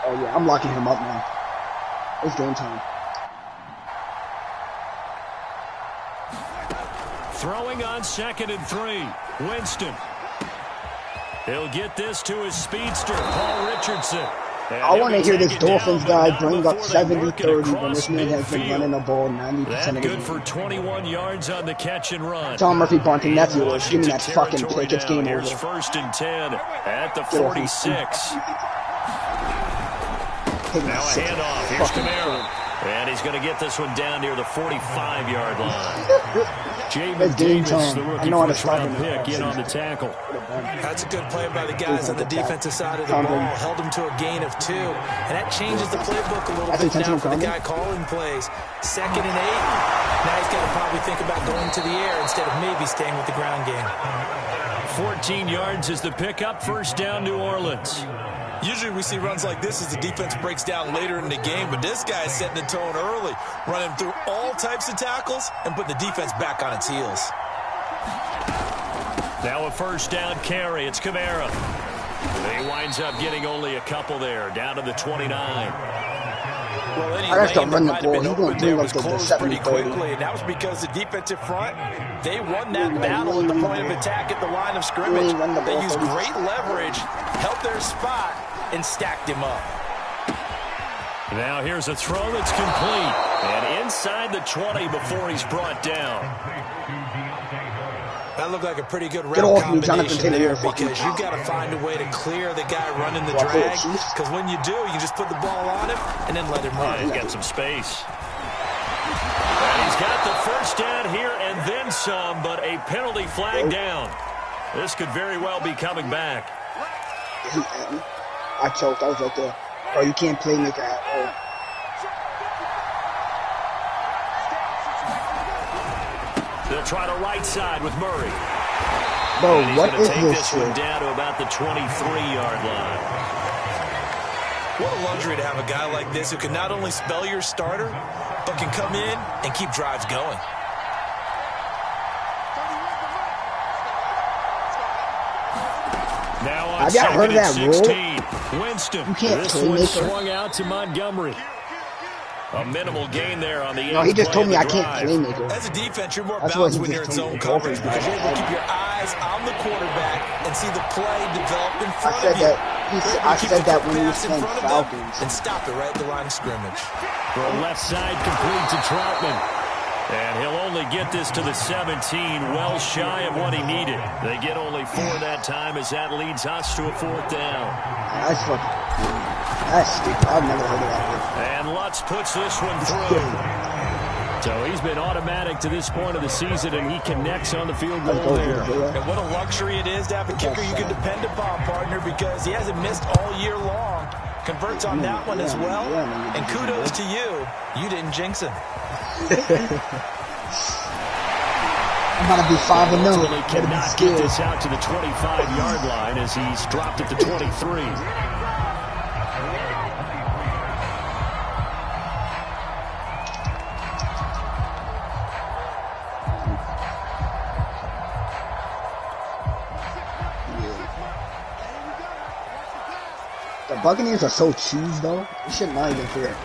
Oh, yeah, I'm locking him up now. It's game time. Throwing on 2nd and 3. Winston. He'll get this to his speedster, Paul Richardson. I want to hear this Dolphins guy bring up 70-30 when this man has been running the ball 90% of the game. Good for 21 yards on the catch and run. John Murphy Bunting, nephew, give me that fucking pick. It's game over. Here's 1st and 10 at the 46. Now a handoff. Here's Kamara. And he's going to get this one down near the 45-yard line. Jamin Davis, the rookie first-round pick, in on the tackle. That's a good play by the guys on the defensive side of the ball. Held him to a gain of 2. And that changes the playbook a little bit now for the guy calling plays. 2nd and 8. Now he's got to probably think about going to the air instead of maybe staying with the ground game. 14 yards is the pickup. 1st down, New Orleans. Usually we see runs like this as the defense breaks down later in the game, but this guy is setting the tone early, running through all types of tackles and putting the defense back on its heels. Now a 1st down carry. It's Kamara. He winds up getting only a couple there, down to the 29. Well, any I have to run the might ball. have been He's going open to there bring was up to the closed pretty 70-30. quickly, and that was because the defensive front, they won that battle at the point of attack at the line of scrimmage. They used great leverage, held their spot, and stacked him up. Now here's a throw that's complete. And inside the 20 before he's brought down. That looked like a pretty good route combination there because you've got to find a way to clear the guy running the drag. Because when you do, you just put the ball on him and then let him run. He's got some space. And he's got the 1st down here and then some, but a penalty flag down. This could very well be coming back. I choked. I was right there. Oh, you can't play make at all. They'll try the right side with Murray. Bro, what is take this one down to about the 23-yard line. What a luxury to have a guy like this who can not only spell your starter, but can come in and keep drives going. Now on I got heard of that 16, Winston. You can't this play one maker. swung out to Montgomery. A minimal gain there on the No, he just told me I drive. can't play maker. As a defense, you're more That's balanced what he when you're in just told zone me. coverage because you're able to keep your eyes on the quarterback and see the play develop in front I said of you. that. I said that when he was playing Falcons. And stop it right at the line of scrimmage. From left side complete to Troutman. And he'll only get this to the 17, well shy of what he needed. They get only 4 that time as that leads us to a 4th down. That's fucking. That's stupid. I've never heard of that. And Lutz puts this one through. So he's been automatic to this point of the season, and he connects on the field goal there. And what a luxury it is to have a kicker you can depend upon, partner, because he hasn't missed all year long. Converts on that one as well. And kudos to you. You didn't jinx him. I'm about to be 5-0. Ultimately cannot get this out to the 25-yard line as he's dropped it to 23. The Buccaneers are so cheese, though. This shit not even fair.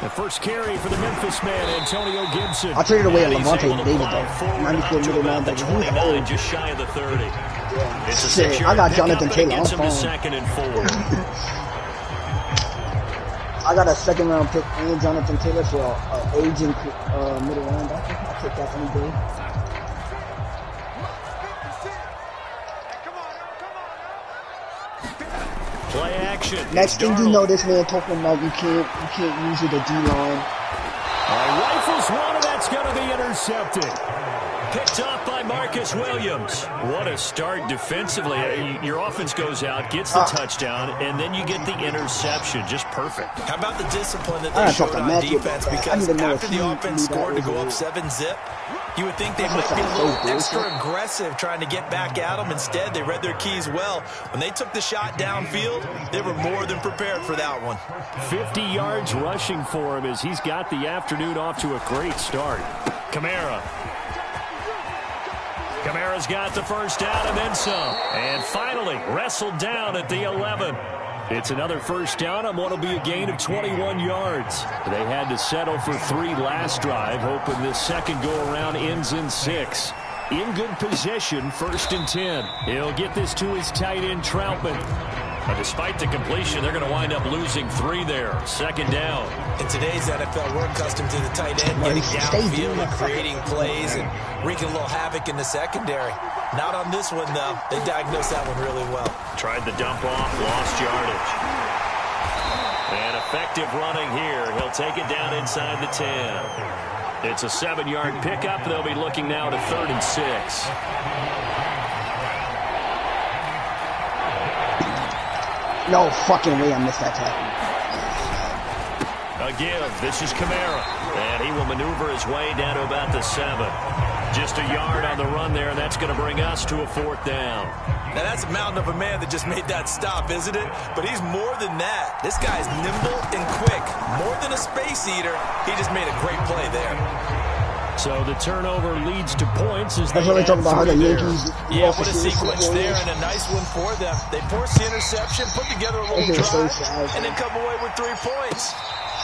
The first carry for the Memphis man, Antonio Gibson. I traded away Levante David, though. 94 middle linebacker. He's old. Just shy of the 30. Yeah. It's a Shit, I got Jonathan Taylor. I'm fine. 2nd and 4. I got a 2nd round pick and Jonathan Taylor for an aging middle linebacker. I'll take that any day. Play action. Next thing you know, this man talking about you can't use it a D-line. Rifles one, and that's going to be intercepted. Picked off by Marcus Williams. What a start defensively. Your offense goes out, gets the touchdown, and then you get the interception. Just perfect. How about the discipline that they showed on defense? Because after the offense scored to go up 7-zip, you would think they might be a little extra aggressive trying to get back at them. Instead, they read their keys well. When they took the shot downfield, they were more than prepared for that one. 50 yards rushing for him as he's got the afternoon off to a great start. Kamara. Kamara's got the first down and then some. And finally wrestled down at the 11. It's another first down on what will be a gain of 21 yards. They had to settle for 3 last drive, hoping this second go-around ends in 6. In good position, 1st and 10. He'll get this to his tight end, Troutman. But despite the completion, they're going to wind up losing 3 there. 2nd down. In today's NFL, we're accustomed to the tight end getting downfield and creating plays and wreaking a little havoc in the secondary. Not on this one, though. They diagnosed that one really well. Tried the dump off, lost yardage. And effective running here. He'll take it down inside the 10. It's a 7-yard pickup. They'll be looking now to 3rd and 6. No fucking way I missed that tackle. A give. This is Kamara. And he will maneuver his way down to about the 7. Just a yard on the run there, and that's going to bring us to a 4th down. Now, that's a mountain of a man that just made that stop, isn't it? But he's more than that. This guy's nimble and quick. More than a space eater, he just made a great play there. So the turnover leads to points as they really talk about how the Yankees. Yeah, what a sequence there and a nice one for them. They force the interception, put together a little drive, and then come away with 3 points.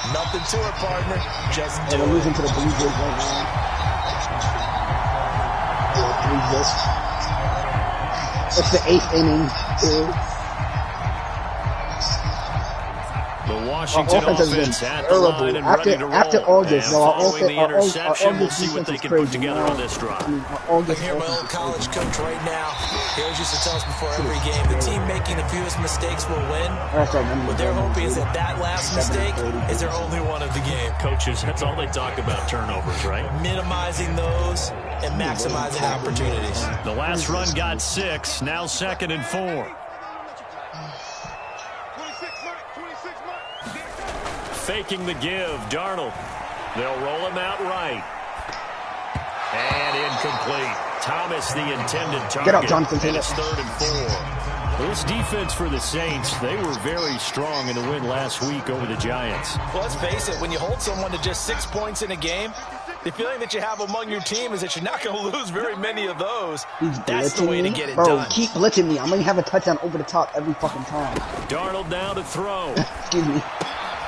Nothing to it, partner. Just do it. We're losing to the Blue Jays right now. It's the 8th inning, too. The Washington offense at the line and ready to roll. After August, and following the interception, we'll see what they can put together on this drive. I hear my old college coach right now. He always used to tell us before every game, the team making the fewest mistakes will win. What they're hoping is that last mistake is their only one of the game. Coaches, that's all they talk about, turnovers, right? Minimizing those and maximizing opportunities. The last run got 6, now 2nd and 4. Faking the give, Darnold. They'll roll him out right. And incomplete. Thomas, the intended target. Get up, Jonathan. And it's 3rd and 4. This defense for the Saints, they were very strong in the win last week over the Giants. Well, let's face it, when you hold someone to just 6 points in a game, the feeling that you have among your team is that you're not going to lose very many of those. That's the way to get it done. Bro, keep blitzing me. I'm going to have a touchdown over the top every fucking time. Darnold now to throw. Excuse me.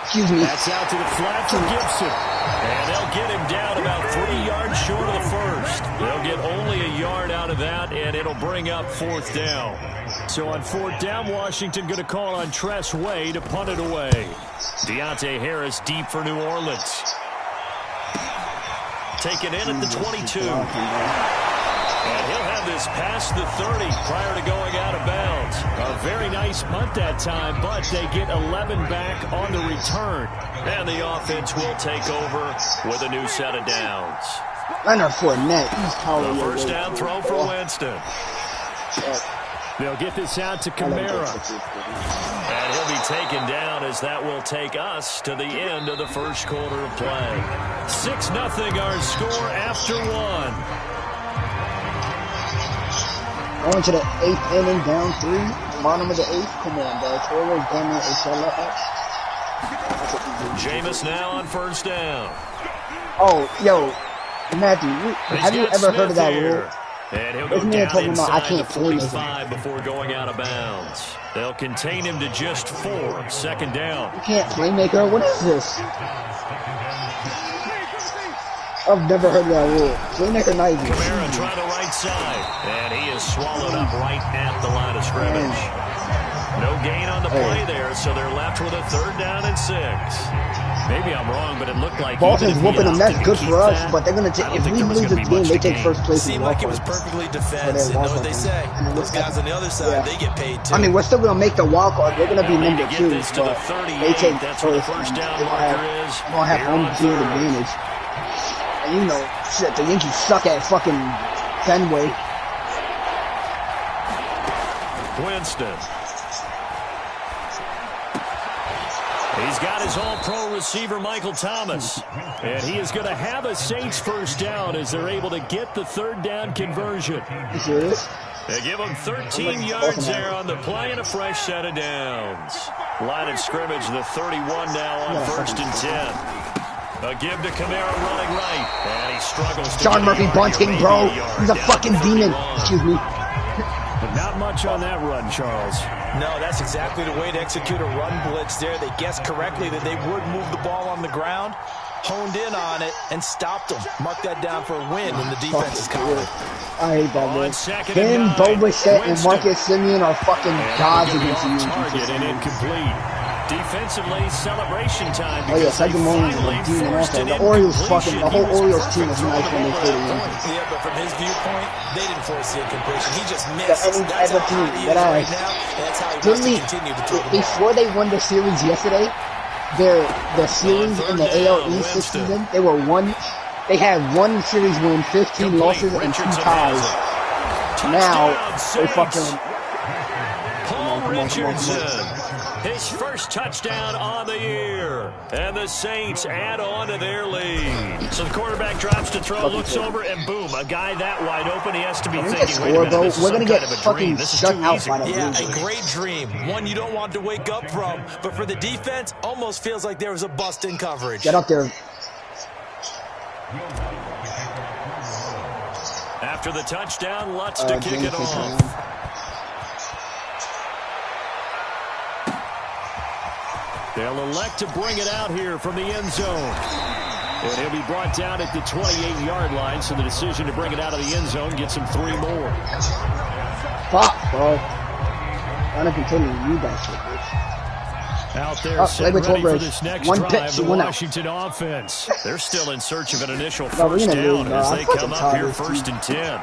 Excuse me. That's out to the flat for Gibson. And they'll get him down about 3 yards short of the first. They'll get only a yard out of that, and it'll bring up 4th down. So on 4th down, Washington going to call on Tress Way to punt it away. Deontay Harris deep for New Orleans. Taken in at the 22. And he'll have this past the 30 prior to going out of bounds. A very nice punt that time, but they get 11 back on the return. And the offense will take over with a new set of downs. Leonard Fournette. The first down throw for Winston. They'll get this out to Kamara. And he'll be taken down as that will take us to the end of the first quarter of play. 6-0 our score after 1. Going to the 8th inning, down 3. Bottom of the 8th. Come on, bro. Taylor's down there. Jameis now on first down. Oh, yo, Matthew, have you ever heard of that rule? And he'll go down inside the 45 before going out of bounds. They'll contain him to just 4. 2nd down. You can't playmaker. What is this? I've never heard of that rule. Playmaker not even. Kamara trying the right side. And he is swallowed up right at the line of scrimmage. No gain on the play there, so they're left with a 3rd down and 6. Maybe I'm wrong, but it looked like Boston's whooping them. That's good for us, but they're going to take. If we lose this game, they take first place. It seemed like it was perfectly defense. You know what they say? Those guys on the other side, they get paid too. I mean, we're still going to make the wild card. They're going to be number 2, but they take that's first. First down They won't have home field advantage. And you know, shit, the Yankees suck at fucking Fenway. Winston. He's got his all-pro receiver, Michael Thomas. And he is going to have a Saints first down as they're able to get the 3rd down conversion. You serious? They give him 13 yards there on the play and a fresh set of downs. Line of scrimmage, the 31 now on 1st and 10. A give to Kamara running right. And he struggles to John Murphy bunting, bro. He's a fucking demon. Excuse me. But not much on that run, Charles. No, that's exactly the way to execute a run blitz there. They guessed correctly that they would move the ball on the ground, honed in on it, and stopped them. Mark that down for a win in the defense's column. I hate that, man. Him, Boba Fett, and Marcus Simeon are fucking gods against you. Target and incomplete. Defensively, celebration time. Oh yeah, second morning is a demon also. The Orioles fucking, the whole Orioles team is nice when they play the Yankees. Yeah, but from his viewpoint, they didn't force the incompletion. He just missed. That's how he is right now. That's how he wants to continue to throw the ball. Before they won the series yesterday, the series in the AL East this season, they had one series win, 15 losses, and 2 ties. Now, they fucking... Paul Richardson. His first touchdown on the year. And the Saints add on to their lead. So the quarterback drops to throw, looks over, and boom, a guy that wide open, he has to be thinking, wait a minute, this is some kind of a dream. This is too easy. Yeah, a great dream. One you don't want to wake up from. But for the defense, almost feels like there was a bust in coverage. Get up there. After the touchdown, Lutz to kick it off. They'll elect to bring it out here from the end zone. And he'll be brought down at the 28-yard line, so the decision to bring it out of the end zone gets him 3 more. Fuck, bro. I'm going to continue you guys with this. Out there, set ready for this next drive, the Washington offense. They're still in search of an initial first down as they come up here 1st and 10.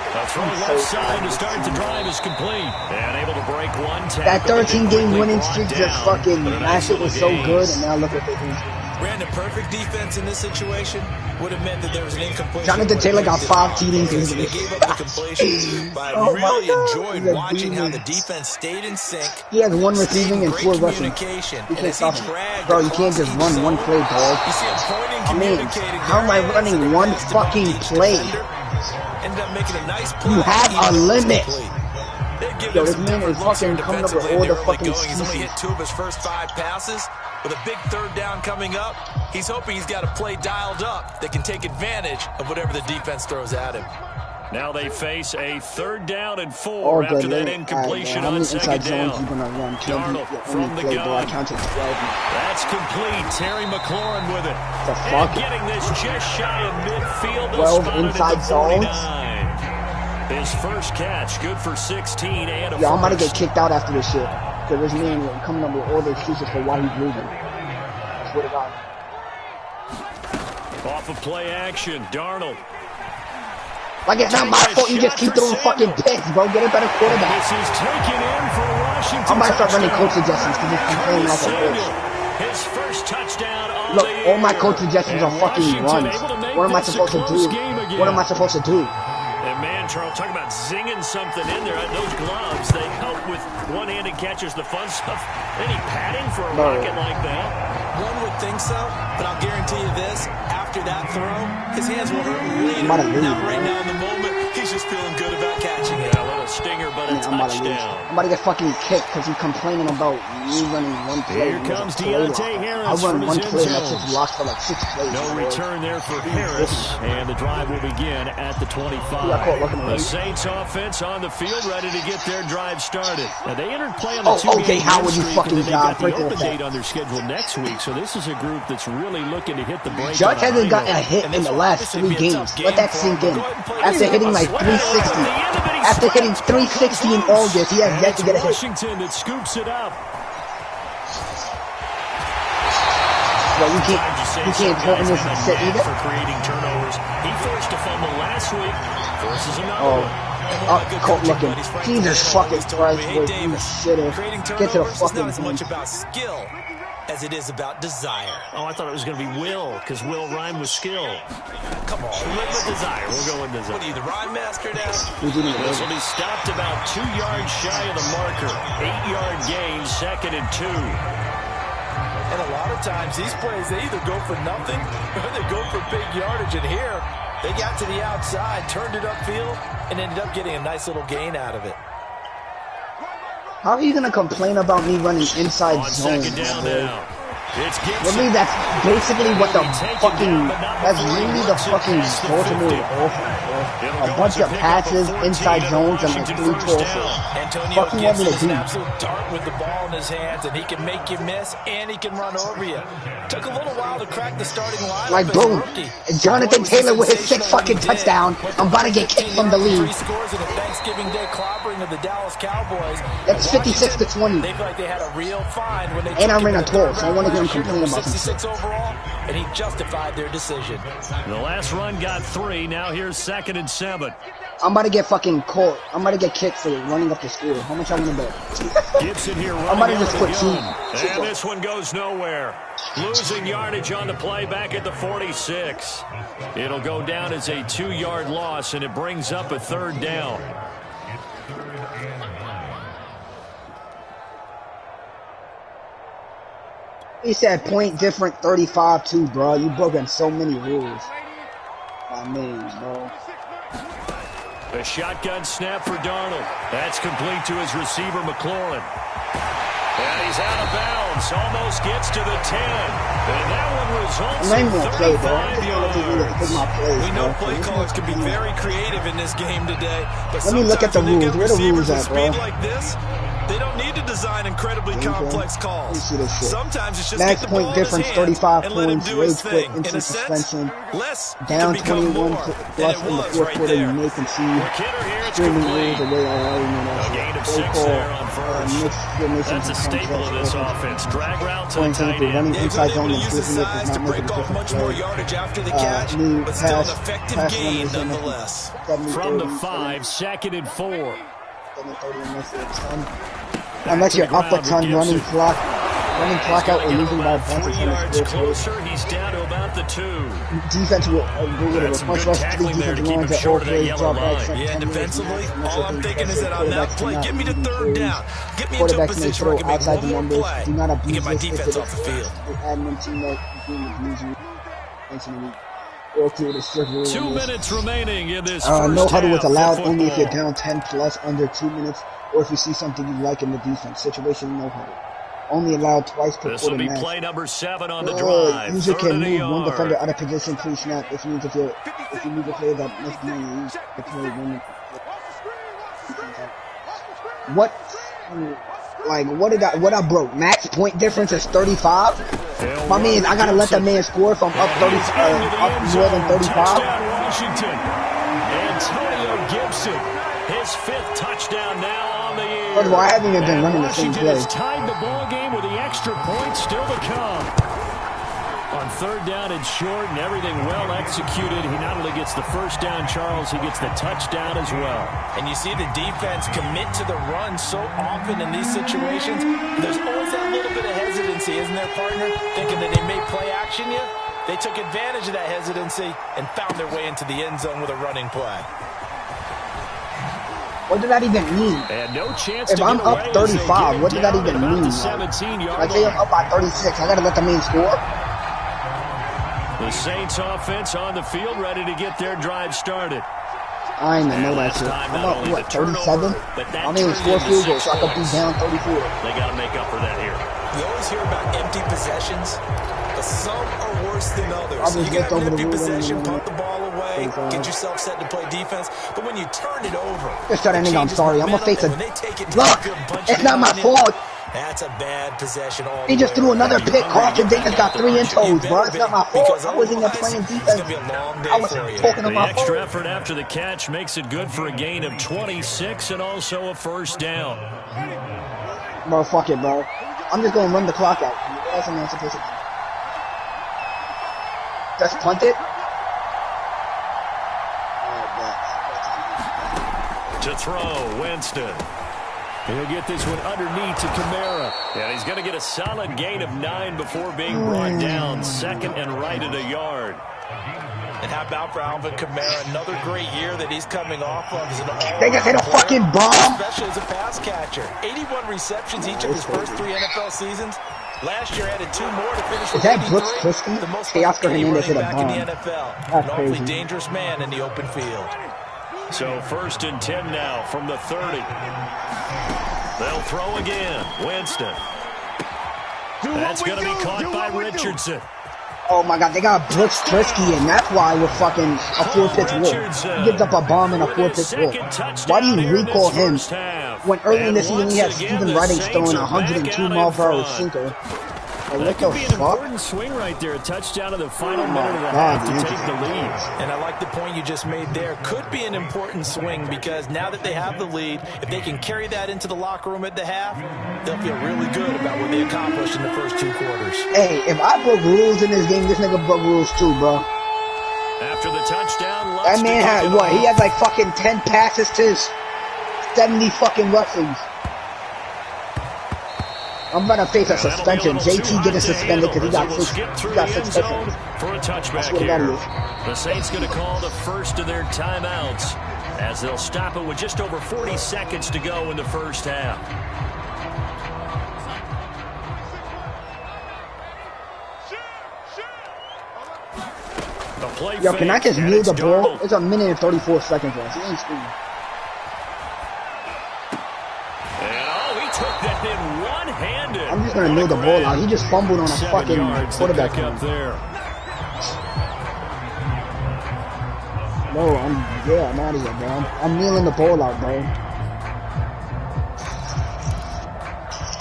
A throw left side to start the drive is complete. And able to break one tackle. That 13-game winning streak just fucking, last year was so good, and now look what they're doing. Brandon, perfect defense in this situation would have meant that there was an incompletion. Jonathan Taylor got 5 TDs. They gave up the completion, but I really enjoyed watching how the defense stayed in sync. He has 1 receiving and 4 rushing. You can't stop him. Bro, you can't just run one play, dog. I mean, how am I running one fucking play? Ended up making a nice play. You have a limit. Yo, this man is fucking coming up with all the fucking He's only hit 2 of his first 5 passes. With a big 3rd down coming up, he's hoping he's got a play dialed up that can take advantage of whatever the defense throws at him. Now they face a 3rd down and 4 after that incompletion on 2nd down. Darnold from the gun. That's complete. Terry McLaurin with it. And getting this just shy of midfield. 12 inside zones. His first catch, good for 16 and a Yo, I'm about to get kicked out after this shit. Because this man coming up with all the excuses for why he's losing. I swear to God. Off of play action, Darnold. Like it's not my fault you just keep throwing fucking picks, bro. Get a better quarterback. This is taken in for Washington. I might start running coach suggestions because he's complaining like a bitch. His first touchdown on Look, all my coach suggestions are fucking runs. What am I supposed to do? What am I supposed to do? And man, Charles, talk about zinging something in there. Those gloves, they help with one-handed catches, the fun stuff. Any padding for a rocket like that? One would think so, but I'll guarantee you this. After that throw, his hands will hurt later. Now, right now in the moment, he's just feeling good about catching it. Yeah, a little stinger, but a touchdown. I'm about to get fucking kicked because he's complaining about me running one play. Here comes Deontay Harris. I run one play and that's just lost for like 6 plays. No return there for Harris, and the drive will begin at the 25. The Saints offense on the field, ready to get their drive started. Now they entered play on the 2-game win streak, and then they got the open date on their schedule next week. So this is a group that's really looking to hit the break. Judge hasn't gotten a hit in the last 3 games. Let that sink in. After hitting like 360, after hitting 360 in August, he has yet to get a hit. Washington that scoops it up. Well, you can't threaten this set either. For creating turnovers. He forced a fumble last week. Forces another one. Colt looking. Jesus fucking Christ, boy, you shitter. Get to the fucking not as much about skill as it is about desire. Oh, I thought it was going to be will, because will rhyme with skill. Come on, live with desire. We'll go with desire. What are you, the rhyme master now? This will be stopped about 2 yards shy of the marker. 8-yard gain, 2nd and 2. And a lot of times, these plays, they either go for nothing or they go for big yardage. And here, they got to the outside, turned it upfield, and ended up getting a nice little gain out of it. How are you going to complain about me running inside on zone? 2nd down now. It's Gibson. Really, that's basically what the fucking, that's really the fucking Baltimore offense, bro. A bunch of passes, inside zones, and like 3 tosses. Antonio Fucking want me to Gibson is do? an absolute dart with the ball in his hands, and he can make you miss, and he can run over you. Took a little while to crack the starting lineup Like, as boom. a rookie. Jonathan Taylor with his 6th fucking touchdown. I'm about to get kicked from the league. 3 scores in a Thanksgiving Day clobbering of the Dallas Cowboys. That's 56-20. They feel like they had a real find when they And I took him ran a in the third 12, so I round want to hear him last year, complain number about some 66 shit. overall, and he justified their decision. The last run got 3. Now here's 2nd and 7. I'm about to get fucking caught. I'm about to get kicked for running up the score. How much I want to bet? Gibson here I'm about to just put 2. And this one goes nowhere. Losing yardage on the play back at the 46. It'll go down as a 2-yard loss, and it brings up a 3rd down. He said point different 35-2, bro. You broken so many rules. I mean, bro. A shotgun snap for Darnold. That's complete to his receiver, McLaurin. And he's out of bounds. Almost gets to the 10. And that one results in 35 yards. We know play callers can be very creative in this game today. But let me look at the rules. Where the rules at, bro? Like this, they don't need to design incredibly complex calls. Sometimes it's just max get the point ball difference, in his hand 35 and let him points. do Rage his quit, thing. instant In a sense, suspension. less Down can become 21 more plus than in the it was 4th right quarter. You there. may concede. Kidder here, it's Streaming complete. rules the way I already know that. A gain of 6 there on first. That's a staple of this offense. Drag route to the tight end. Running Yeah, inside he's able zone to and use his shooting it size does to not make a break off difference. much more yardage after the catch, but still an effective gain nonetheless. From the 5, 2nd and 4. Unless you're up a ton, running clock out or losing by a bunch 3 of yards times. closer, he's down to about the 2. Defense will go with That's a some much good less tackling 3 there to defensive keep him lines that all short of that plays yellow drop line. back. Yeah, defensively, all I'm thinking is that on that play, get me to 3rd down. Get me into a Quarterbacks may position where I throw can make outside the one more numbers. play Do not and abuse get my this. defense off the field. Admin teammate being abused you. Mentioning or through the circle. 2 minutes remaining in this first no huddle half is allowed of only if you're football. down 10 plus under 2 minutes, or if you see something you like in the defense. Situation, no huddle. Only allowed twice per This will quarter be match. play number 7 on the drive. User 3rd can and a move one defender yard. out of position pre-snap if you need to play that must be on the play when what I broke? Max point difference is 35. My man, I gotta let the man score from up 30, up more than 35. Touchdown, Washington. Antonio Gibson, his 5th touchdown now on the year. First of all, I haven't even been running the same Washington play. has tied the ball game with the extra point still to come. On 3rd down and short and everything well executed, he not only gets the 1st down, Charles, he gets the touchdown as well. And you see the defense commit to the run so often in these situations. There's always that little bit of hesitancy, isn't there, partner? Thinking that they may play action you. They took advantage of that hesitancy and found their way into the end zone with a running play. What did that even mean? And no chance If to I'm get up away as they 35, get what did that down even at about mean? the Like, 17-yard I say I'm line. up by 36. I gotta let the man score. The Saints offense on the field, ready to get their drive started. I ain't even know that shit. I'm up, what, 37? I mean, 4 field goals, so I could be down 34. They got to make up for that here. You always hear about empty possessions, but some are worse than others. I'll So you just can look have an over the empty rule possession, and punt the ball away, Okay. get yourself set to play defense. But when you turn it over, Just tell that nigga I'm sorry. I'm gonna face a... when they take it Look, good and punch it's it not my down in, fault. that's a bad possession all He the just way threw around. another pick. Carlton Davis got 3 in toes, bro. It's not my fault. I wasn't even playing It's defense. going to be a long day I was for you. talking to The my extra phone. effort after the catch makes it good for a gain of 26 and also a 1st down. Bro, fuck it, bro. I'm just gonna run the clock out. That's what I'm supposed to do. Just punt it. To throw, Winston. He'll get this one underneath to Kamara. And he's going to get a solid gain of 9 before being brought down. 2nd and right at a yard. And how about for Alvin Kamara? Another great year that he's coming off of. As an They just hit a fucking bomb. Especially as a pass catcher. 81 receptions each of his first 3 NFL seasons. Last year added 2 more to finish with Is that 83. Brooks Christie? The most Oscar running Hernandez hit a back bomb. in the NFL. That's An awfully crazy. dangerous man in the open field. So 1st and 10 now from the 30. They'll throw again. Winston. That's going to be caught by Richardson. Oh my God, they got Brooks Brisky, and that's why we're fucking a 4-pitch rule. He gives up a bomb in a 4-pitch rule. Why do you recall him when early in the season he had Steven Wright throwing 102-mile-per-hour sinker? That could be an important swing right there. A touchdown in the final minute of the half to take the lead. And I like the point you just made there. Could be an important swing because now that they have the lead, if they can carry that into the locker room at the half, they'll feel really good about what they accomplished in the first 2 quarters. Hey, if I broke rules in this game, this nigga broke rules too, bro. After the touchdown, that man had what? He had like fucking 10 passes to his 70 fucking rushings. I'm about to face a suspension. JT getting suspended because he got suspended for a touchback here. The Saints going to call the first of their timeouts as they'll stop it with just over 40 seconds to go in the first half. The play Yo, can I just kneel the ball? It's a minute and 34 seconds left. He ain't screaming. I'm just gonna kneel the ball out. He just fumbled on a fucking quarterback up there. No, I'm out of here, bro. I'm kneeling the ball out, bro.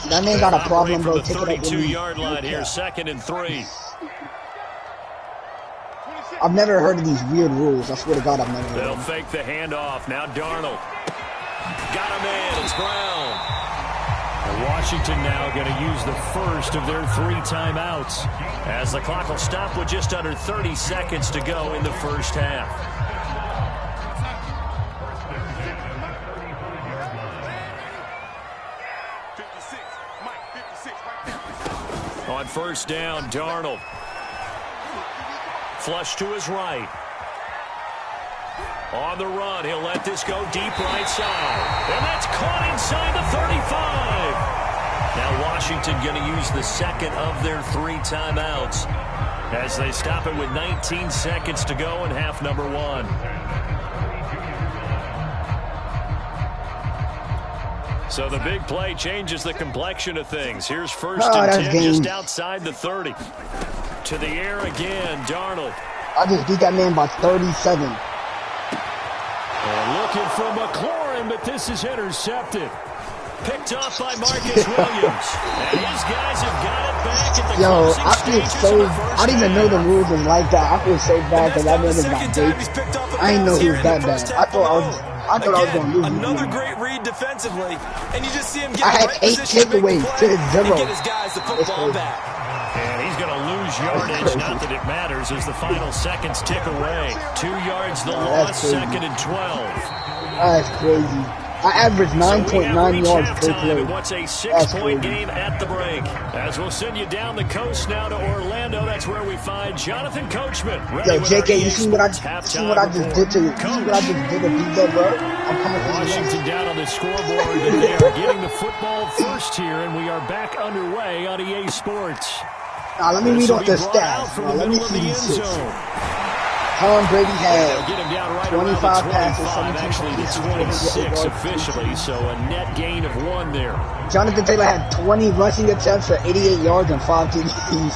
That man got a problem, bro. Take it up with me. 32-yard line here, 2nd and 3. I've never heard of these weird rules. I swear to God, I've never heard of them. They'll fake the handoff. Now Darnold. Got him in. It's Brown. Washington now going to use the first of their 3 timeouts as the clock will stop with just under 30 seconds to go in the first half. On first down, Darnold. Flush to his right. On the run, he'll let this go deep right side. And that's caught inside the 35. Now Washington going to use the second of their 3 timeouts as they stop it with 19 seconds to go in half number 1. So the big play changes the complexion of things. Here's first and 10 just outside the 30. To the air again, Darnold. I just beat that man by 37. And looking for McLaurin, but this is intercepted. Picked off by Marcus Williams. And his guys have got it back at the Yo, I feel so... I didn't even know the rules was like that. I feel so bad because that man is my big. I didn't know he was that bad. I thought I was going to lose. Another great read defensively. And you just see him get I had 8 takeaways to his 0. Get his guys the football back. And he's going to lose yardage. Not that it matters as the final seconds tick away. 2 yards the loss, 2nd and 12. That's crazy. I averaged 9.9 yards per play. What's a 6-point game at the break? As we'll send you down the coast now to Orlando. That's where we find Jonathan Coachman. Yo, JK, you see what I just did to DJ, bro? I'm coming for Washington down on the scoreboard, and they are getting the football first here, and we are back underway on EA Sports. Now, let me read off the stats. Let me see these shits. Tom Brady had 25 passes, 17 actually 26 officially, so a net gain of 1 there. Jonathan Taylor had 20 rushing attempts for 88 yards and 5 TDs.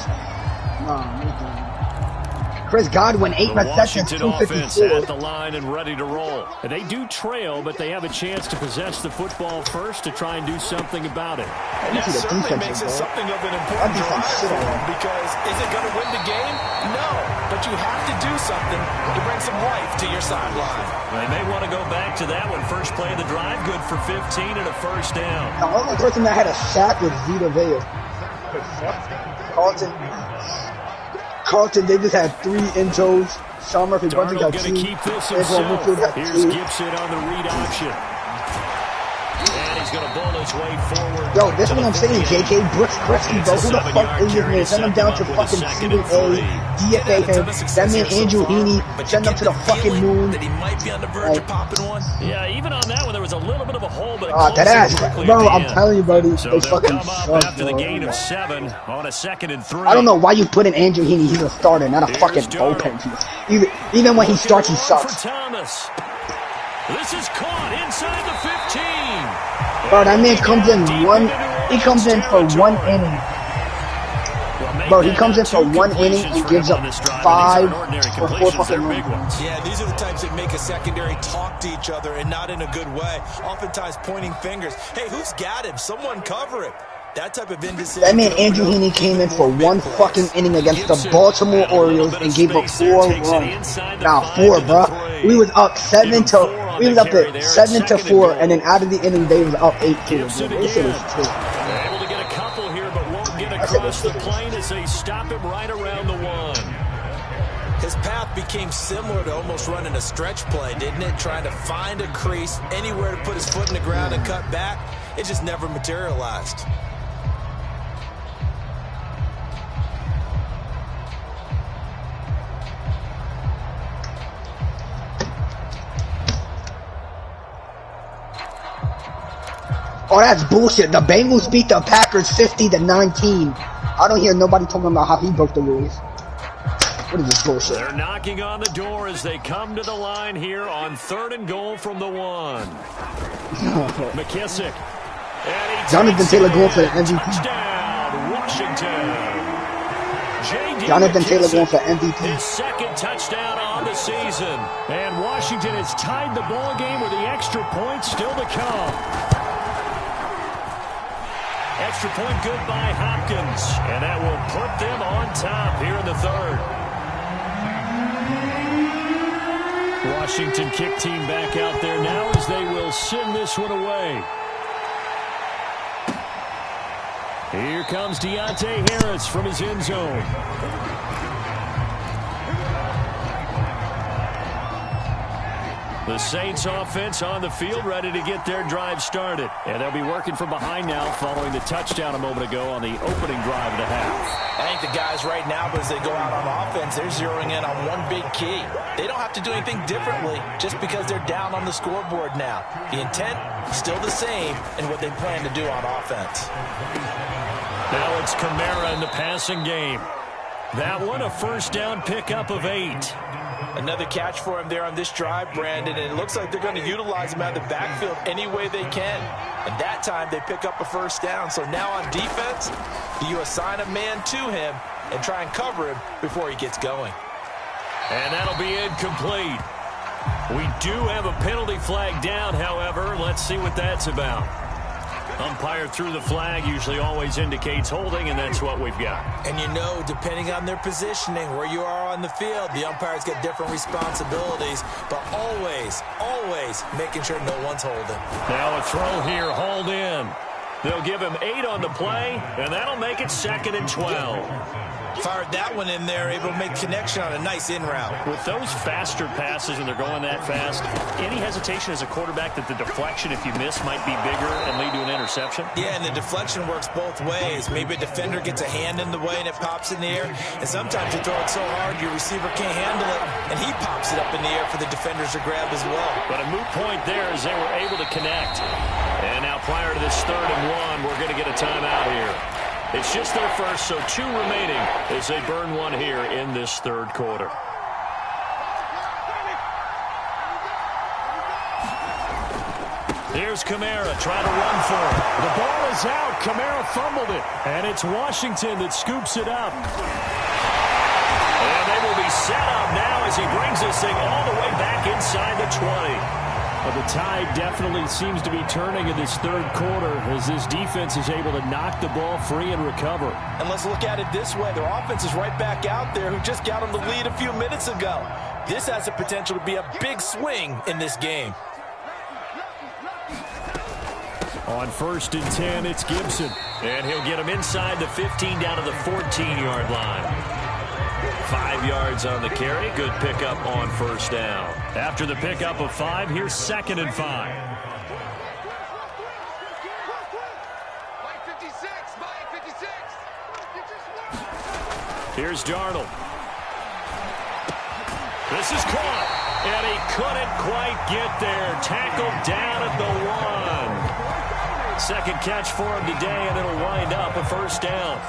Chris Godwin, 8 receptions, 254. At the line and ready to roll. They do trail, but they have a chance to possess the football first to try and do something about it. That certainly makes it something of an important drive for them because is it going to win the game? No, but you have to do something to bring some life to your sideline. They may want to go back to that one. First play of the drive, good for 15 and a first down. The only person that had a sack was Vita Vea. Carlton, they just had 3 intros. Sean Murphy Bunting got 2. Here's Gibson on the read option. And he's going to bowl his way forward. Yo, that's what I'm saying, JK. Brooks Kresge, bro. Who the fuck is this man? Send him down to fucking student A, DFA him. That man, Andrew Heaney, send him to the fucking moon. That he might be on the verge of popping one. Yeah, even on that one, there was a little bit of a hole, but that ass, bro, I'm telling you, buddy. So they fucking come up suck, after the gain of 7 on a 2nd and 3. I don't know why you put in Andrew Heaney. He's a starter, not a fucking bullpen piece. Even when he starts, he sucks. Thomas. This is caught inside the 15. Bro, that man comes in he comes in for 1 inning. Bro, he comes in for 1 inning and gives up 5 or 4 fucking runs. Yeah, these are the types that make a secondary talk to each other and not in a good way. Oftentimes pointing fingers. Hey, who's got him? Someone cover him. That type of indecision. That man Andrew Heaney came in for 1 fucking inning against the Baltimore Orioles and gave up 4 runs. Nah, 4, bro. We was up 7 to. We was up at 7-4, and then out of the inning they was up 8-2. This shit was true. Able to get a couple here, but won't get across the plane as they stop him right around the 1. His path became similar to almost running a stretch play, didn't it? Trying to find a crease, anywhere to put his foot in the ground and cut back. It just never materialized. Oh, that's bullshit. The Bengals beat the Packers 50-19. I don't hear nobody talking about how he broke the rules. What is this bullshit? They're knocking on the door as they come to the line here on 3rd and goal from the 1. McKissick. Jonathan Taylor going for the MVP. Touchdown, Washington. Jonathan Taylor going for MVP. His 2nd touchdown on the season. And Washington has tied the ball game with the extra point still to come. Extra point good by Hopkins, and that will put them on top here in the 3rd. Washington kick team back out there now as they will send this one away. Here comes Deontay Harris from his end zone. The Saints offense on the field, ready to get their drive started. And they'll be working from behind now following the touchdown a moment ago on the opening drive of the half. I think the guys right now, as they go out on offense, they're zeroing in on one big key. They don't have to do anything differently just because they're down on the scoreboard now. The intent still the same in what they plan to do on offense. Now it's Kamara in the passing game. That one, a first down pickup of 8. Another catch for him there on this drive, Brandon, and it looks like they're going to utilize him out of the backfield any way they can. And that time they pick up a first down. So now on defense, you assign a man to him and try and cover him before he gets going. And that'll be incomplete. We do have a penalty flag down, however. Let's see what that's about. Umpire threw the flag, usually always indicates holding, and that's what we've got. And you know, depending on their positioning, where you are on the field, the umpire's got different responsibilities, but always, always making sure no one's holding. Now a throw here, hauled in. They'll give him 8 on the play, and that'll make it 2nd and 12. Fired that one in there, able to make connection on a nice in route. With those faster passes and they're going that fast, any hesitation as a quarterback that the deflection, if you miss, might be bigger and lead to an interception? Yeah, and the deflection works both ways. Maybe a defender gets a hand in the way and it pops in the air, and sometimes you throw it so hard your receiver can't handle it, and he pops it up in the air for the defenders to grab as well. But a moot point there as they were able to connect. And now prior to this 3rd and 1, we're going to get a timeout here. It's just their first, so 2 remaining as they burn one here in this 3rd quarter. Here's Kamara trying to run for it. The ball is out. Kamara fumbled it. And it's Washington that scoops it up. And they will be set up now as he brings this thing all the way back inside the 20. Well, the tide definitely seems to be turning in this 3rd quarter as this defense is able to knock the ball free and recover. And let's look at it this way. Their offense is right back out there who just got them the lead a few minutes ago. This has the potential to be a big swing in this game. On 1st and 10, it's Gibson. And he'll get him inside the 15 down to the 14-yard line. 5 yards on the carry. Good pickup on 1st down. After the pickup of 5, here's 2nd and 5. Here's Darnold. This is caught. And he couldn't quite get there. Tackled down at the 1. 2nd catch for him today, and it'll wind up a 1st down.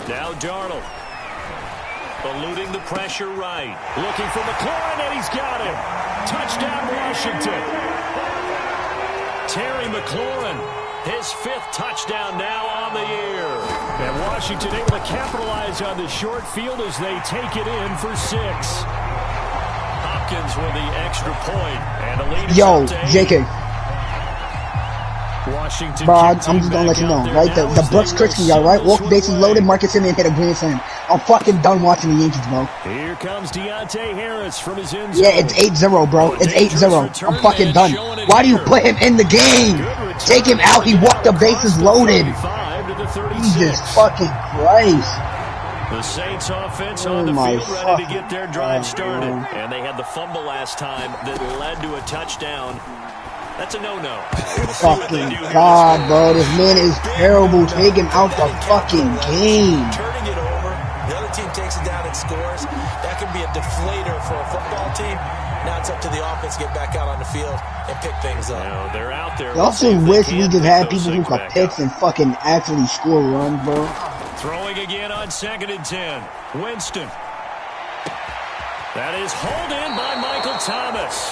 Now Darnold, eluding the pressure right. Looking for McLaurin, and he's got him. Touchdown, Washington. Terry McLaurin, his 5th touchdown now on the year. And Washington able to capitalize on the short field as they take it in for 6. Hopkins with the extra point. And the lead is Yo, JK. Washington. Bro, I'm just gonna let you know, right? The Bucks Christie, y'all, right? Walk bases loaded, Marcus Simeon hit a grand slam. I'm fucking done watching the Yankees, bro. Here comes Deontay Harris from his end zone. Yeah, it's 8-0, bro. It's 8-0. I'm fucking done. Why do you put him in the game? Take him out. He walked the bases loaded. Jesus fucking Christ. The Saints offense on the field ready to get their drive started. And they had the fumble last time that led to a touchdown. That's a no-no. Fucking God, bro. This man is terrible. Take him out the fucking game. Turning it over. The other team takes it down and scores. That can be a deflator for a football team. Now it's up to the offense to get back out on the field and pick things up. You know, they're out there. Y'all should wish we just had people who could picks and fucking actually score runs, bro. Throwing again on 2nd and 10. Winston. That is hauled in by Michael Thomas.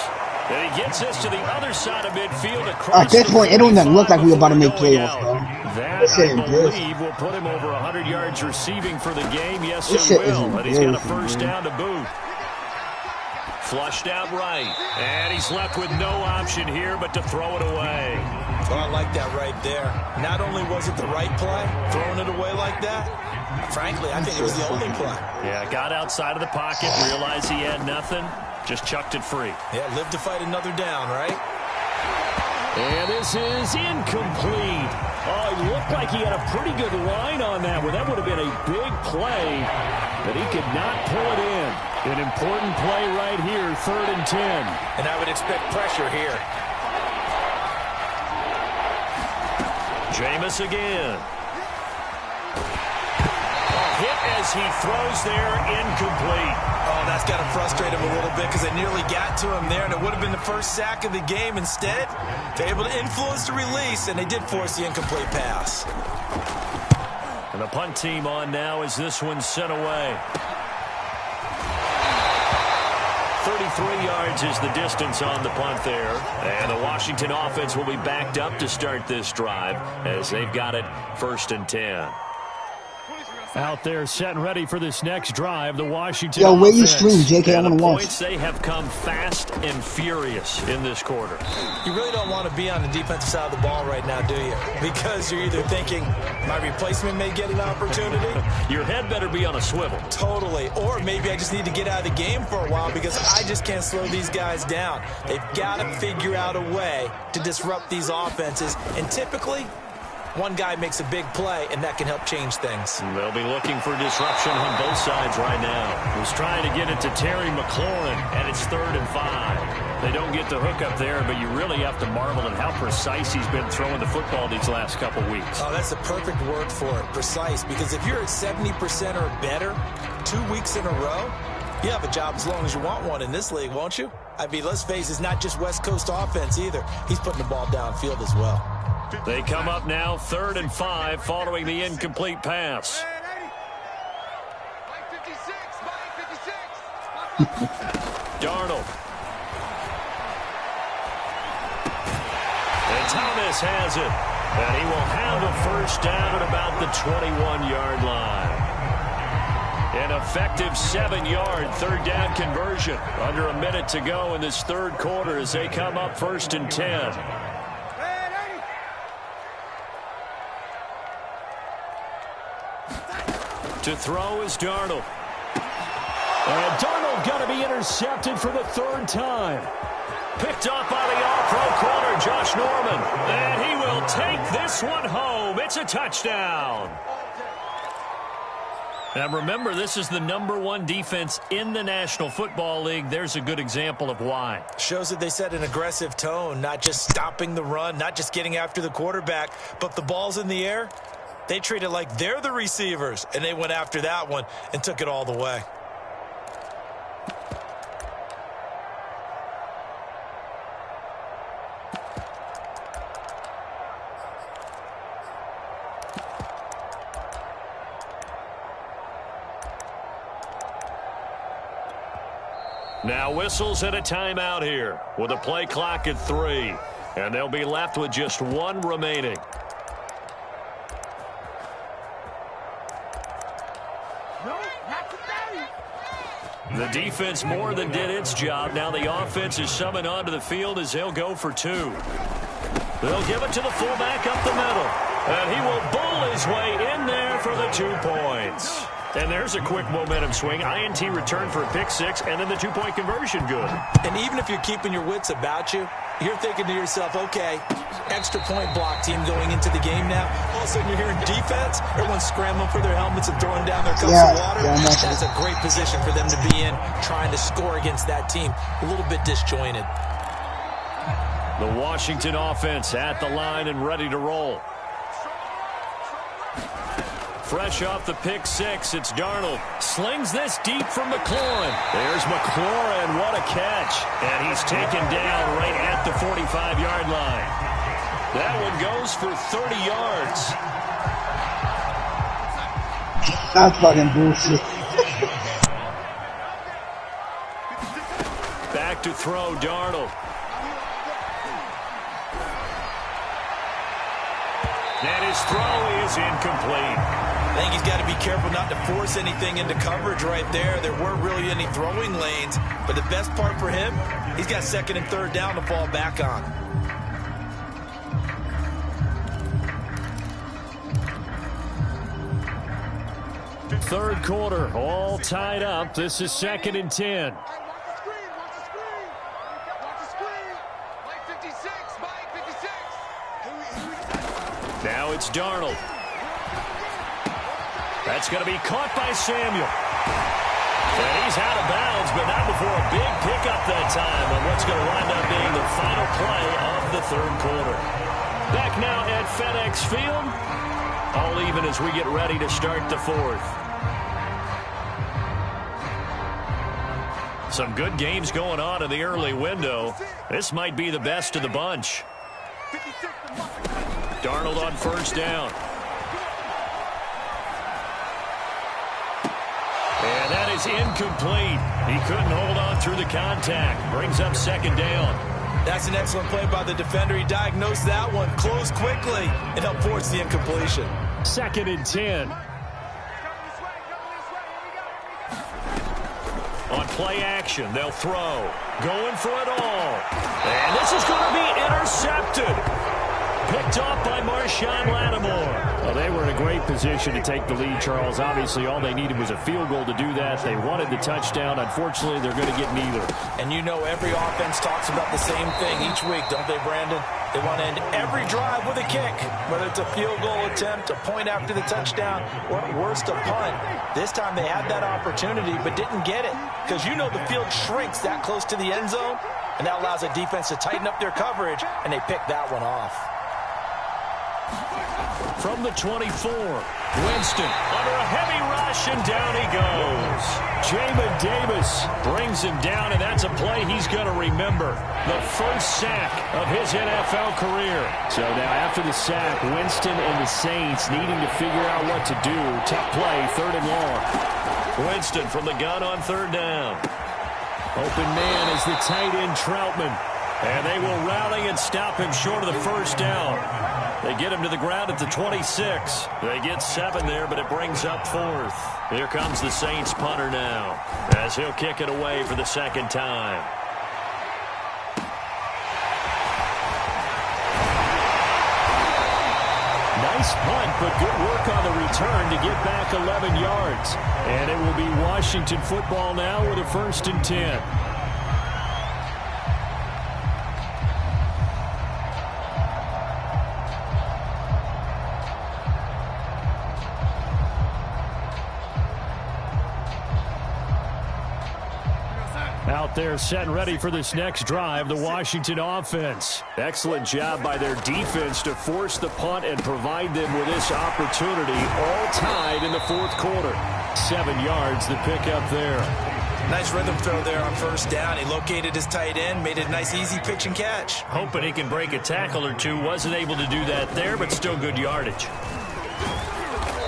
And he gets us to the other side of midfield. At this point, it don't even look like we're about to make playoffs, bro. That, I believe, will put him over 100 yards receiving for the game. Yes, it will. But he's got a first down to boot. Flushed out right. And he's left with no option here but to throw it away. Well, I like that right there. Not only was it the right play, throwing it away like that, frankly, I think it was the only play. Yeah, got outside of the pocket, realized he had nothing. Just chucked it free. Yeah, live to fight another down, right? And this is incomplete. Oh, it looked like he had a pretty good line on that one. That would have been a big play, but he could not pull it in. An important play right here, 3rd and 10. And I would expect pressure here. Jameis again. Hit as he throws there, incomplete. Oh, that's got to frustrate him a little bit because they nearly got to him there, and it would have been the first sack of the game. Instead, they're able to influence the release, and they did force the incomplete pass. And the punt team on now as this one's sent away. 33 yards is the distance on the punt there. And the Washington offense will be backed up to start this drive as they've got it 1st and 10. Out there set and ready for this next drive, the Washington Yo, where you offense. stream, JK? I want to watch. Points, they have come fast and furious in this quarter. You really don't want to be on the defensive side of the ball right now, do you? Because you're either thinking, my replacement may get an opportunity. Your head better be on a swivel. Totally. Or maybe I just need to get out of the game for a while because I just can't slow these guys down. They've got to figure out a way to disrupt these offenses. And typically, one guy makes a big play, and that can help change things. They'll be looking for disruption on both sides right now. He's trying to get it to Terry McLaurin, and it's 3rd and 5. They don't get the hook up there, but you really have to marvel at how precise he's been throwing the football these last couple weeks. Oh, that's the perfect word for it, precise, because if you're at 70% or better 2 weeks in a row, you have a job as long as you want one in this league, won't you? I mean, let's face it, it's not just West Coast offense either. He's putting the ball downfield as well. They come up now 3rd and 5 following the incomplete pass. Darnold. And Thomas has it. And he will have a first down at about the 21-yard line. An effective 7-yard 3rd down conversion. Under a minute to go in this 3rd quarter as they come up 1st and 10. To throw is Darnold. And Darnold going to be intercepted for the 3rd time. Picked up by the all-pro corner, Josh Norman. And he will take this one home. It's a touchdown. Now remember, this is the #1 defense in the National Football League. There's a good example of why. Shows that they set an aggressive tone, not just stopping the run, not just getting after the quarterback, but the ball's in the air. They treat it like they're the receivers, and they went after that one and took it all the way. Now whistles and a timeout here with a play clock at 3. And they'll be left with just 1 remaining. The defense more than did its job. Now the offense is summoned onto the field as they'll go for 2. They'll give it to the fullback up the middle. And he will bull his way in there for the 2 points. And there's a quick momentum swing. INT return for a pick 6, and then the 2-point conversion good. And even if you're keeping your wits about you, you're thinking to yourself, okay, extra point block team going into the game now. All of a sudden you're hearing defense. Everyone's scrambling for their helmets and throwing down their cups of water. That's a great position for them to be in, trying to score against that team. A little bit disjointed. The Washington offense at the line and ready to roll. Fresh off the pick 6, it's Darnold. Slings this deep from McLaurin. There's McLaurin. What a catch. And he's taken down right at the 45-yard line. That one goes for 30 yards. That's fucking bullshit. Back to throw, Darnold. And his throw is incomplete. I think he's got to be careful not to force anything into coverage right there. There weren't really any throwing lanes, but the best part for him, he's got 2nd and 3rd down to fall back on. Third quarter, all tied up. This is 2nd and 10. Now it's Darnold. That's going to be caught by Samuel. And he's out of bounds, but not before a big pickup that time on what's going to wind up being the final play of the 3rd quarter. Back now at FedEx Field. All even as we get ready to start the 4th. Some good games going on in the early window. This might be the best of the bunch. Darnold on 1st down. And that is incomplete. He couldn't hold on through the contact. Brings up 2nd down. That's an excellent play by the defender. He diagnosed that one, closed quickly, and helped force the incompletion. 2nd and 10. On play action, they'll throw. Going for it all. And this is going to be intercepted. Picked off by Marshawn Lattimore. Well, they were in a great position to take the lead, Charles. Obviously, all they needed was a field goal to do that. They wanted the touchdown. Unfortunately, they're going to get neither. And you know every offense talks about the same thing each week, don't they, Brandon? They want to end every drive with a kick, whether it's a field goal attempt, a point after the touchdown, or at worst, a punt. This time they had that opportunity but didn't get it because you know the field shrinks that close to the end zone, and that allows a defense to tighten up their coverage, and they pick that one off. From the 24, Winston under a heavy rush, and down he goes. Jamin Davis brings him down, and that's a play he's going to remember. The first sack of his NFL career. So now after the sack, Winston and the Saints needing to figure out what to do. Tough play, 3rd and long. Winston from the gun on 3rd down. Open man is the tight end Troutman. And they will rally and stop him short of the 1st down. They get him to the ground at the 26. They get 7 there, but it brings up 4th. Here comes the Saints punter now, as he'll kick it away for the 2nd time. Nice punt, but good work on the return to get back 11 yards. And it will be Washington football now with a 1st and 10. Out there set and ready for this next drive, the Washington offense. Excellent job by their defense to force the punt and provide them with this opportunity, all tied in the 4th quarter. 7 yards, the pickup there. Nice rhythm throw there on 1st down. He located his tight end, made it a nice easy pitch and catch. Hoping he can break a tackle or two. Wasn't able to do that there, but still good yardage.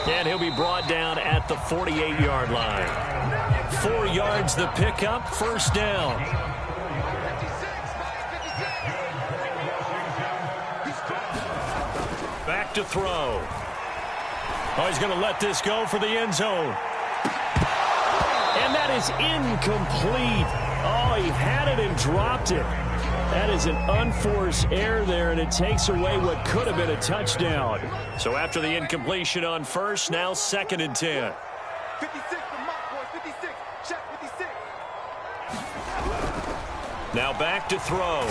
And he'll be brought down at the 48-yard line. 4 yards the pickup, first down. Back to throw. Oh, he's going to let this go for the end zone. And that is incomplete. Oh, he had it and dropped it. That is an unforced error there, and it takes away what could have been a touchdown. So after the incompletion on first, now 2nd and 10. 56, the mock boys, 56. Check 56. Now back to throw.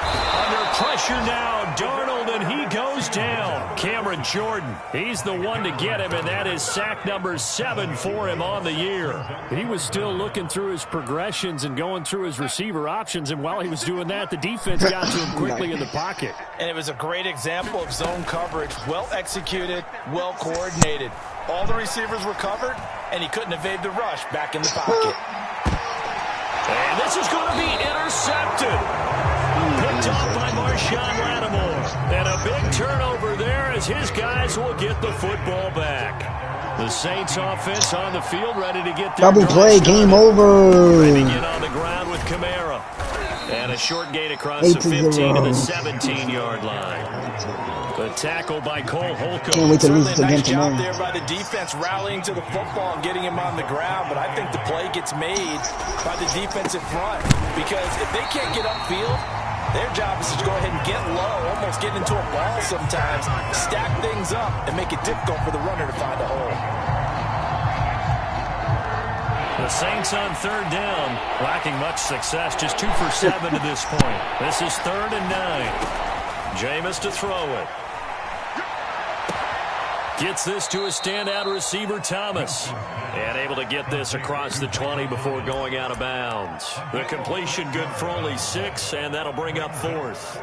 Under pressure now, Darnold, and he goes down. Cameron Jordan, he's the one to get him, and that is sack number 7 for him on the year. He was still looking through his progressions and going through his receiver options, and while he was doing that, the defense got to him quickly in the pocket. And it was a great example of zone coverage, well executed, well coordinated. All the receivers were covered, and he couldn't evade the rush back in the pocket. And this is going to be intercepted. Picked off by Marshawn Lattimore. And a big turnover there as his guys will get the football back. The Saints offense on the field ready to get their double play, game over. Ready to get on the ground with Kamara. And a short gain across the 15 to the 17-yard line. The tackle by Cole Holcomb. Can't wait to lose Certainly a nice again job tomorrow. there by the defense rallying to the football and getting him on the ground, but I think the play gets made by the defensive front because if they can't get upfield, their job is to go ahead and get low, almost get into a ball sometimes, stack things up, and make it difficult for the runner to find a hole. The Saints on 3rd down, lacking much success, just 2 for 7 to this point. This is 3rd and 9. Jameis to throw it. Gets this to a standout receiver, Thomas. And able to get this across the 20 before going out of bounds. The completion good for only 6, and that'll bring up 4th.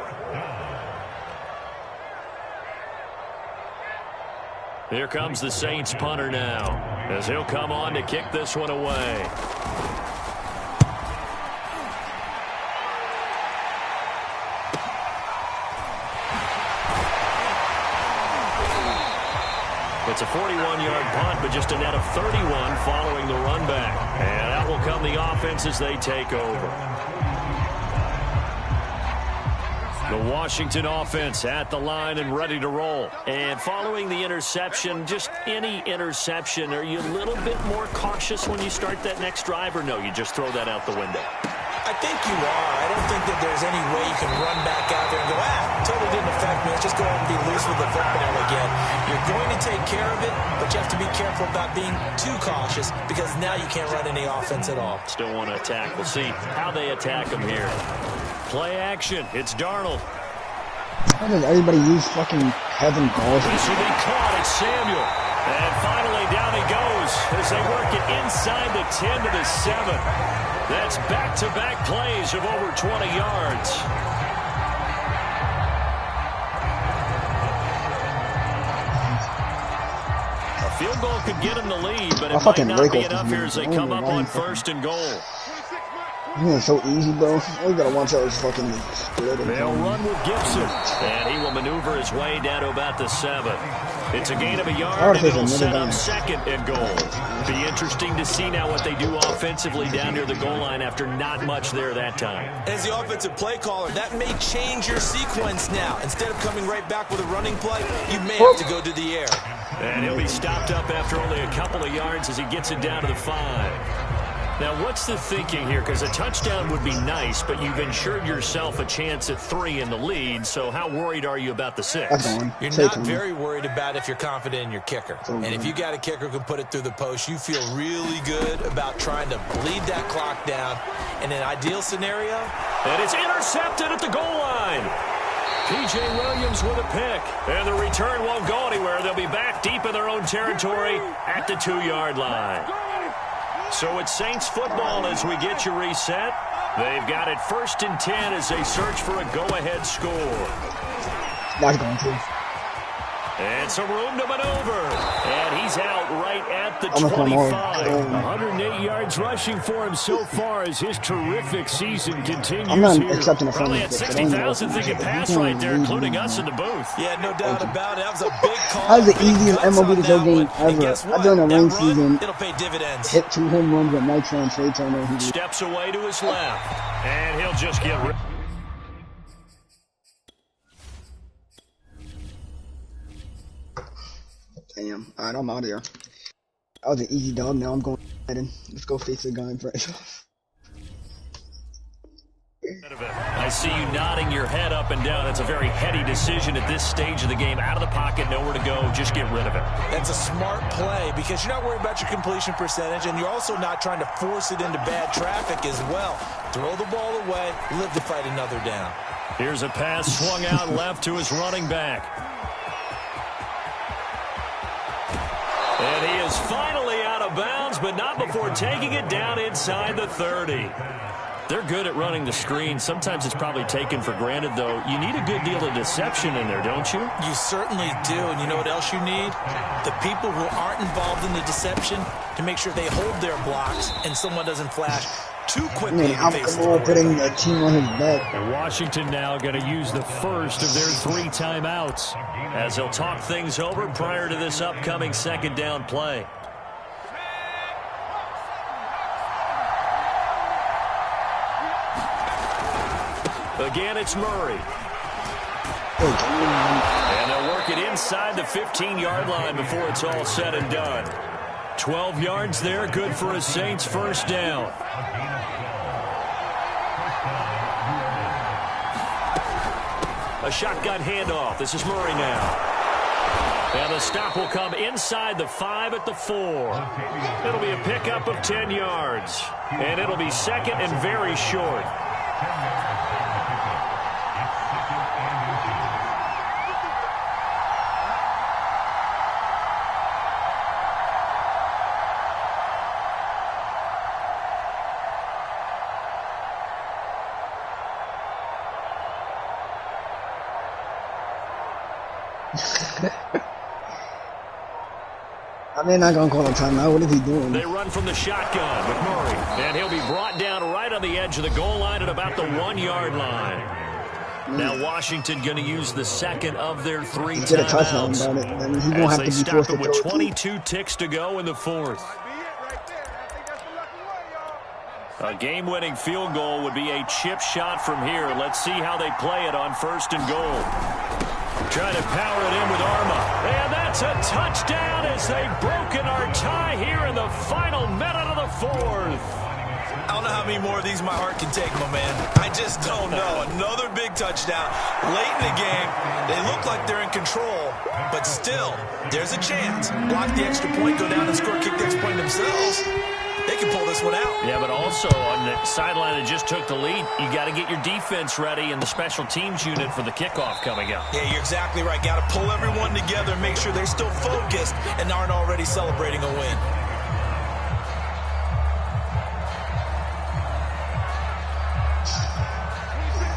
Here comes the Saints punter now, as he'll come on to kick this one away. It's a 41-yard punt, but just a net of 31 following the run back. And out will come the offense as they take over. The Washington offense at the line and ready to roll. And following the interception, just any interception, are you a little bit more cautious when you start that next drive, or no, you just throw that out the window? I think you are. I don't think that there's any way you can run back out there and go, totally didn't affect me. Let's just go ahead and be loose with the football again. You're going to take care of it, but you have to be careful about being too cautious because now you can't run any offense at all. Still want to attack. We'll see how they attack him here. Play action. It's Darnold. How does everybody use fucking heaven balls? This will be caught. It's Samuel. And finally down he goes as they work it inside the 10 to the 7. That's back-to-back plays of over 20 yards. A field goal could get him the lead, but it might not be enough here as they come up on 1st and goal. It's so easy, bro. All you gotta watch out is fucking split. They'll run with Gibson, and he will maneuver his way down to about the 7. It's a gain of a yard, and it'll set up 2nd and goal. Be interesting to see now what they do offensively down near the goal line after not much there that time. As the offensive play caller, that may change your sequence now. Instead of coming right back with a running play, you may have to go to the air. And he'll be stopped up after only a couple of yards as he gets it down to the 5. Now, what's the thinking here? Because a touchdown would be nice, but you've ensured yourself a chance at 3 in the lead, so how worried are you about the 6? You're not very worried about if you're confident in your kicker. And if you got a kicker who can put it through the post, you feel really good about trying to bleed that clock down. In an ideal scenario, and it's intercepted at the goal line. P.J. Williams with a pick, and the return won't go anywhere. They'll be back deep in their own territory at the 2-yard line. So it's Saints football as we get you reset. They've got it 1st and 10 as they search for a go-ahead score. Not going to. It's a room to maneuver. And he's out right at the 25. 108 yards rushing for him so far as his terrific season continues. I'm not here. accepting a Probably had 60,000 thinking pass right there, including us in the booth. Yeah, no doubt about it. That was a big call. That was the easiest MLB The Show game ever. I done a rain season. It'll pay dividends. Hit 2 home runs with Nitro and Trey Turner. Steps away to his left. And he'll just get rid. Damn. Alright, I'm out of here. That was an easy dub. Now I'm going in. Let's go face the guy first. I see you nodding your head up and down. It's a very heady decision at this stage of the game. Out of the pocket, nowhere to go. Just get rid of it. That's a smart play because you're not worried about your completion percentage, and you're also not trying to force it into bad traffic as well. Throw the ball away, live to fight another down. Here's a pass swung out left to his running back. And he is finally out of bounds, but not before taking it down inside the 30. They're good at running the screen. Sometimes it's probably taken for granted, though. You need a good deal of deception in there, don't you? You certainly do, and you know what else you need? The people who aren't involved in the deception to make sure they hold their blocks and someone doesn't flash too quickly. I'm putting the team on his back. And Washington now going to use the first of their 3 timeouts as they'll talk things over prior to this upcoming second down play. Again, it's Murray. And they'll work it inside the 15-yard line before it's all said and done. 12 yards there, good for a Saints first down. A shotgun handoff. This is Murray now. And the stop will come inside the 5 at the 4. It'll be a pickup of 10 yards. And it'll be second and very short. I mean, not gonna call a timeout. What is he doing? They run from the shotgun with Murray, and he'll be brought down right on the edge of the goal line at about the 1-yard line. Now Washington going to use the second of their 3 timeouts. Get a touchdown about it, and he won't have to be stop forced it to with throw 22 ticks to go in the 4th. A game-winning field goal would be a chip shot from here. Let's see how they play it on 1st and goal. Trying to power it in with Arma. And that's a touchdown as they've broken our tie here in the final minute of the 4th. I don't know how many more of these my heart can take, my man. I just don't know. Another big touchdown. Late in the game, they look like they're in control, but still, there's a chance. Block the extra point, go down and score, kick the extra point themselves. They can pull this one out. Yeah, but also on the sideline that just took the lead, you got to get your defense ready and the special teams unit for the kickoff coming up. Yeah, you're exactly right. Got to pull everyone together and make sure they're still focused and aren't already celebrating a win.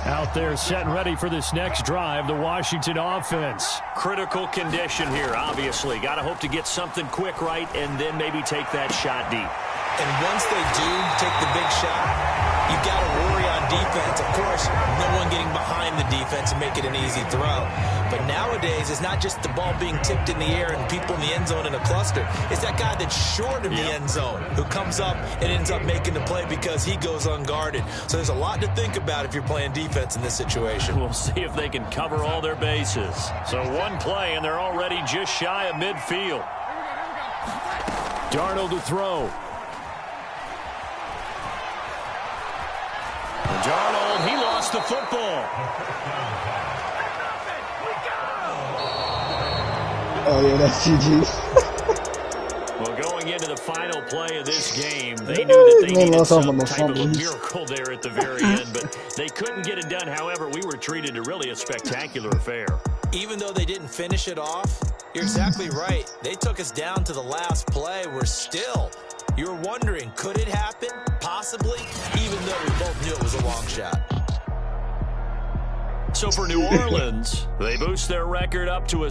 Out there set and ready for this next drive, the Washington offense. Critical condition here, obviously. Got to hope to get something quick right and then maybe take that shot deep. And once they do take the big shot, you've got to worry on defense. Of course, no one getting behind the defense and make it an easy throw. But nowadays, it's not just the ball being tipped in the air and people in the end zone in a cluster. It's that guy that's short of the end zone who comes up and ends up making the play because he goes unguarded. So there's a lot to think about if you're playing defense in this situation. We'll see if they can cover all their bases. So one play, and they're already just shy of midfield. Darnold to throw. Darnold, he lost the football. Oh, yeah, that's GG. Well, going into the final play of this game, they knew that they needed some type of a miracle there at the very end, but they couldn't get it done. However, we were treated to really a spectacular affair. Even though they didn't finish it off, you're exactly right. They took us down to the last play. We're still... You're wondering, could it happen? Possibly, even though we both knew it was a long shot. So for New Orleans, they boost their record up to a